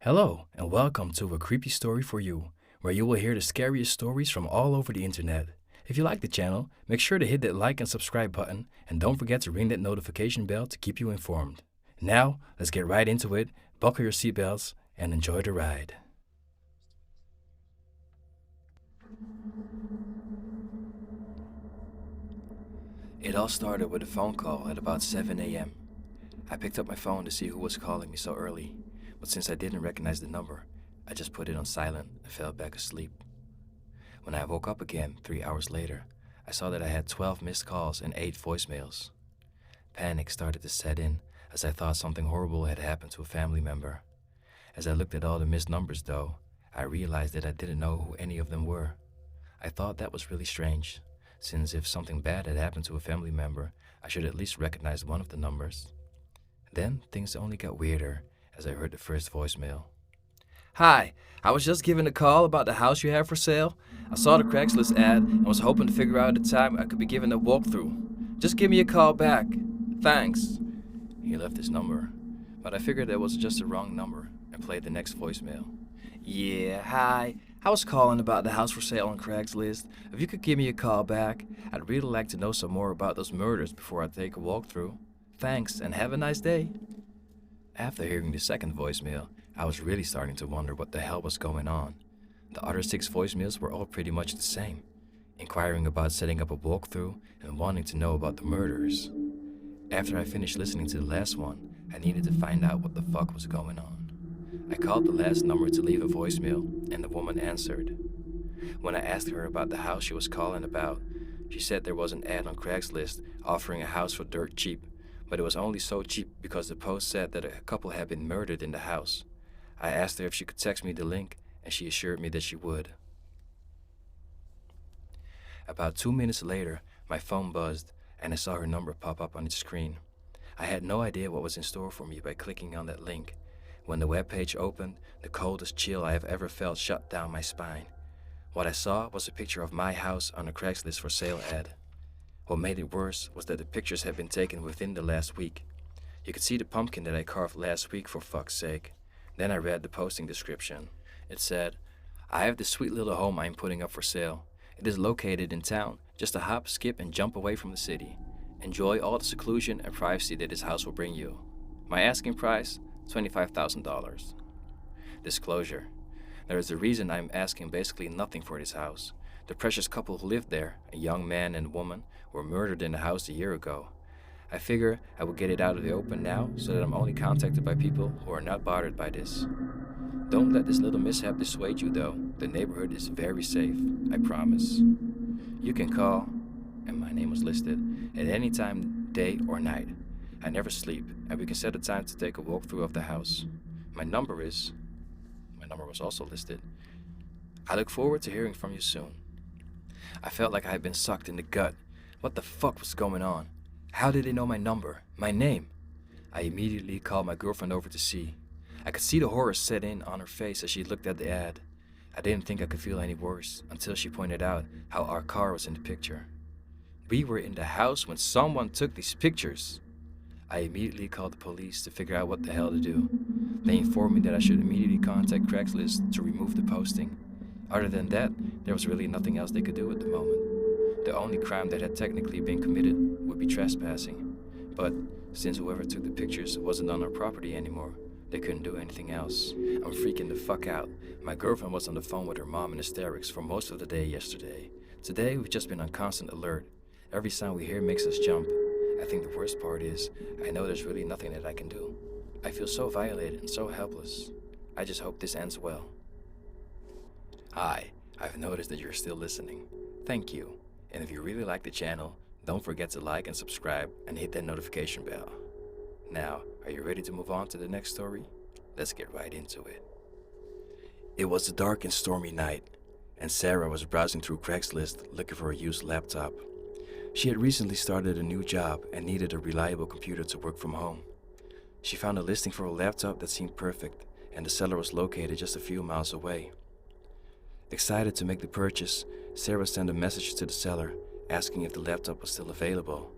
Hello, and welcome to A Creepy Story for You, where you will hear the scariest stories from all over the internet. If you like the channel, make sure to hit that like and subscribe button, and don't forget to ring that notification bell to keep you informed. Now, let's get right into it, buckle your seatbelts, and enjoy the ride. It all started with a phone call at about 7 a.m. I picked up my phone to see who was calling me so early, but since I didn't recognize the number, I just put it on silent and fell back asleep. When I woke up again 3 hours later, I saw that I had 12 missed calls and 8 voicemails. Panic started to set in as I thought something horrible had happened to a family member. As I looked at all the missed numbers though, I realized that I didn't know who any of them were. I thought that was really strange, since if something bad had happened to a family member, I should at least recognize one of the numbers. Then things only got weirder as I heard the first voicemail. Hi, I was just given a call about the house you have for sale. I saw the Craigslist ad and was hoping to figure out the time I could be given a walkthrough. Just give me a call back. Thanks. He left his number, but I figured that was just the wrong number and played the next voicemail. Yeah, hi. I was calling about the house for sale on Craigslist. If you could give me a call back, I'd really like to know some more about those murders before I take a walkthrough. Thanks, and have a nice day. After hearing the second voicemail, I was really starting to wonder what the hell was going on. The other 6 voicemails were all pretty much the same, inquiring about setting up a walkthrough and wanting to know about the murders. After I finished listening to the last one, I needed to find out what the fuck was going on. I called the last number to leave a voicemail, and the woman answered. When I asked her about the house she was calling about, she said there was an ad on Craigslist offering a house for dirt cheap, but it was only so cheap because the post said that a couple had been murdered in the house. I asked her if she could text me the link, and she assured me that she would. About 2 minutes later, my phone buzzed, and I saw her number pop up on its screen. I had no idea what was in store for me by clicking on that link. When the webpage opened, the coldest chill I have ever felt shut down my spine. What I saw was a picture of my house on a Craigslist for sale ad. What made it worse was that the pictures had been taken within the last week. You could see the pumpkin that I carved last week, for fuck's sake. Then I read the posting description. It said, I have this sweet little home I am putting up for sale. It is located in town, just a hop, skip, and jump away from the city. Enjoy all the seclusion and privacy that this house will bring you. My asking price, $25,000. Disclosure. There is a reason I am asking basically nothing for this house. The precious couple who lived there, a young man and woman, were murdered in the house a year ago. I figure I will get it out of the open now so that I'm only contacted by people who are not bothered by this. Don't let this little mishap dissuade you though. The neighborhood is very safe, I promise. You can call, and my name was listed, at any time, day or night. I never sleep, and we can set a time to take a walkthrough of the house. My number was also listed. I look forward to hearing from you soon. I felt like I had been sucked in the gut. What the fuck was going on? How did they know my number, my name? I immediately called my girlfriend over to see. I could see the horror set in on her face as she looked at the ad. I didn't think I could feel any worse until she pointed out how our car was in the picture. We were in the house when someone took these pictures. I immediately called the police to figure out what the hell to do. They informed me that I should immediately contact Craigslist to remove the posting. Other than that, there was really nothing else they could do at the moment. The only crime that had technically been committed would be trespassing. But since whoever took the pictures wasn't on our property anymore, they couldn't do anything else. I'm freaking the fuck out. My girlfriend was on the phone with her mom in hysterics for most of the day yesterday. Today, we've just been on constant alert. Every sound we hear makes us jump. I think the worst part is, I know there's really nothing that I can do. I feel so violated and so helpless. I just hope this ends well. Hi, I've noticed that you're still listening. Thank you. And if you really like the channel, don't forget to like and subscribe and hit that notification bell. Now, are you ready to move on to the next story? Let's get right into it. It was a dark and stormy night, and Sarah was browsing through Craigslist looking for a used laptop. She had recently started a new job and needed a reliable computer to work from home. She found a listing for a laptop that seemed perfect, and the seller was located just a few miles away. Excited to make the purchase, Sarah sent a message to the seller asking if the laptop was still available.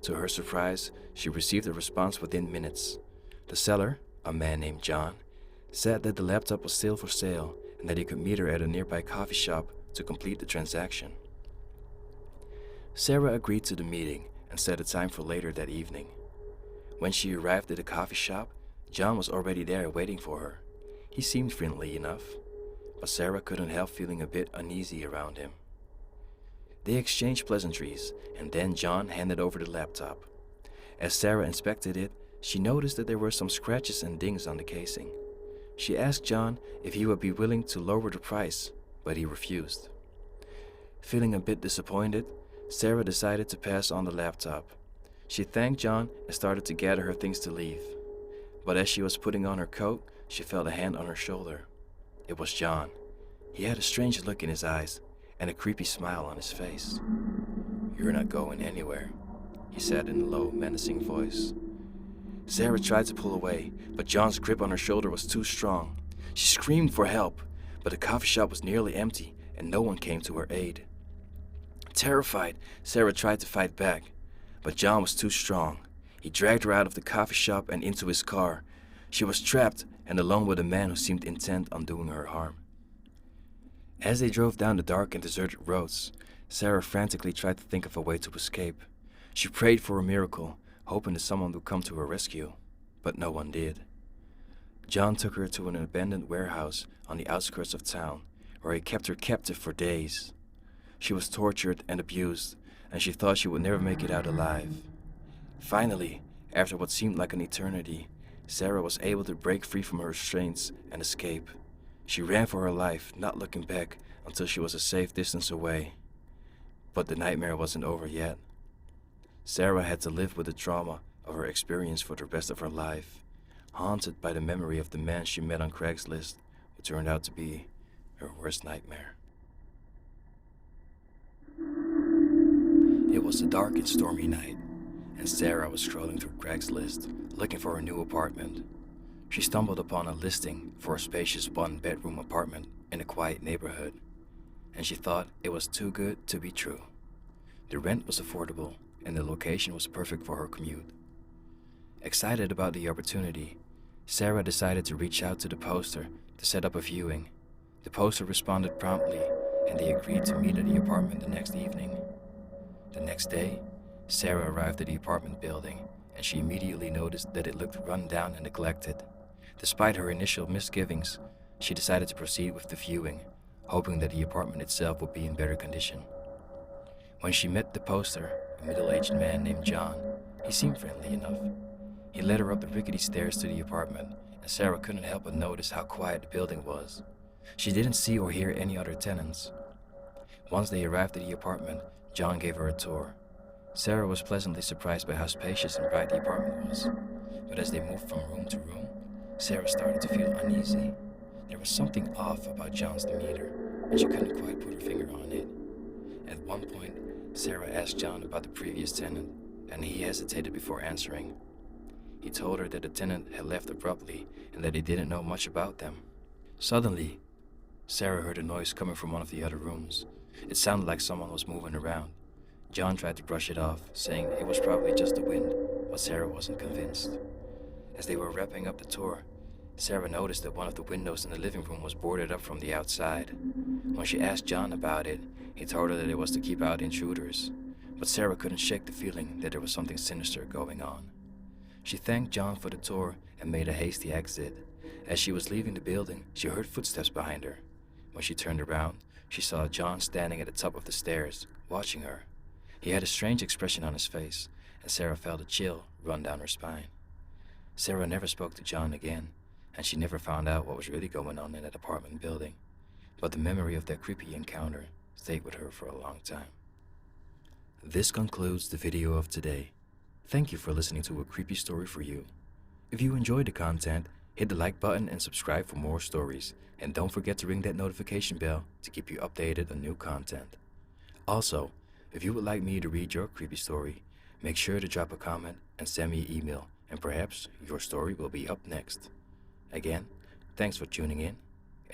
To her surprise, she received a response within minutes. The seller, a man named John, said that the laptop was still for sale and that he could meet her at a nearby coffee shop to complete the transaction. Sarah agreed to the meeting and set a time for later that evening. When she arrived at the coffee shop, John was already there waiting for her. He seemed friendly enough, but Sarah couldn't help feeling a bit uneasy around him. They exchanged pleasantries, and then John handed over the laptop. As Sarah inspected it, she noticed that there were some scratches and dings on the casing. She asked John if he would be willing to lower the price, but he refused. Feeling a bit disappointed, Sarah decided to pass on the laptop. She thanked John and started to gather her things to leave. But as she was putting on her coat, she felt a hand on her shoulder. It was John. He had a strange look in his eyes and a creepy smile on his face. "You're not going anywhere," he said in a low, menacing voice. Sarah tried to pull away, but John's grip on her shoulder was too strong. She screamed for help, but the coffee shop was nearly empty and no one came to her aid. Terrified, Sarah tried to fight back, but John was too strong. He dragged her out of the coffee shop and into his car. She was trapped and alone with a man who seemed intent on doing her harm. As they drove down the dark and deserted roads, Sarah frantically tried to think of a way to escape. She prayed for a miracle, hoping that someone would come to her rescue, but no one did. John took her to an abandoned warehouse on the outskirts of town, where he kept her captive for days. She was tortured and abused, and she thought she would never make it out alive. Finally, after what seemed like an eternity, Sarah was able to break free from her restraints and escape. She ran for her life, not looking back until she was a safe distance away. But the nightmare wasn't over yet. Sarah had to live with the trauma of her experience for the rest of her life, haunted by the memory of the man she met on Craigslist, who turned out to be her worst nightmare. It was a dark and stormy night, and Sarah was scrolling through Craigslist, looking for a new apartment. She stumbled upon a listing for a spacious one-bedroom apartment in a quiet neighborhood, and she thought it was too good to be true. The rent was affordable, and the location was perfect for her commute. Excited about the opportunity, Sarah decided to reach out to the poster to set up a viewing. The poster responded promptly, and they agreed to meet at the apartment the next evening. The next day, Sarah arrived at the apartment building, and she immediately noticed that it looked run down and neglected. Despite her initial misgivings, she decided to proceed with the viewing, hoping that the apartment itself would be in better condition. When she met the poster, a middle-aged man named John, he seemed friendly enough. He led her up the rickety stairs to the apartment, and Sarah couldn't help but notice how quiet the building was. She didn't see or hear any other tenants. Once they arrived at the apartment, John gave her a tour. Sarah was pleasantly surprised by how spacious and bright the apartment was. But as they moved from room to room, Sarah started to feel uneasy. There was something off about John's demeanor, and she couldn't quite put her finger on it. At one point, Sarah asked John about the previous tenant, and he hesitated before answering. He told her that the tenant had left abruptly and that he didn't know much about them. Suddenly, Sarah heard a noise coming from one of the other rooms. It sounded like someone was moving around. John tried to brush it off, saying it was probably just the wind, but Sarah wasn't convinced. As they were wrapping up the tour, Sarah noticed that one of the windows in the living room was boarded up from the outside. When she asked John about it, he told her that it was to keep out intruders, but Sarah couldn't shake the feeling that there was something sinister going on. She thanked John for the tour and made a hasty exit. As she was leaving the building, she heard footsteps behind her. When she turned around, she saw John standing at the top of the stairs, watching her. He had a strange expression on his face, and Sarah felt a chill run down her spine. Sarah never spoke to John again, and she never found out what was really going on in that apartment building. But the memory of that creepy encounter stayed with her for a long time. This concludes the video of today. Thank you for listening to A Creepy Story for You. If you enjoyed the content, hit the like button and subscribe for more stories. And don't forget to ring that notification bell to keep you updated on new content. Also, if you would like me to read your creepy story, make sure to drop a comment and send me an email, and perhaps your story will be up next. Again, thanks for tuning in,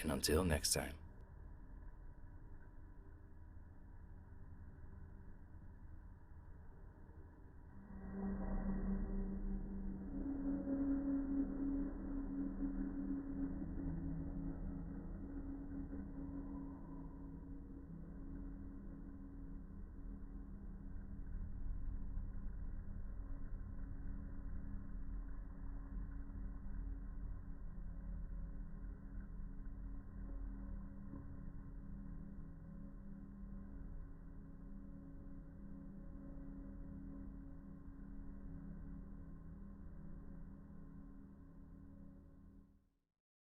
and until next time.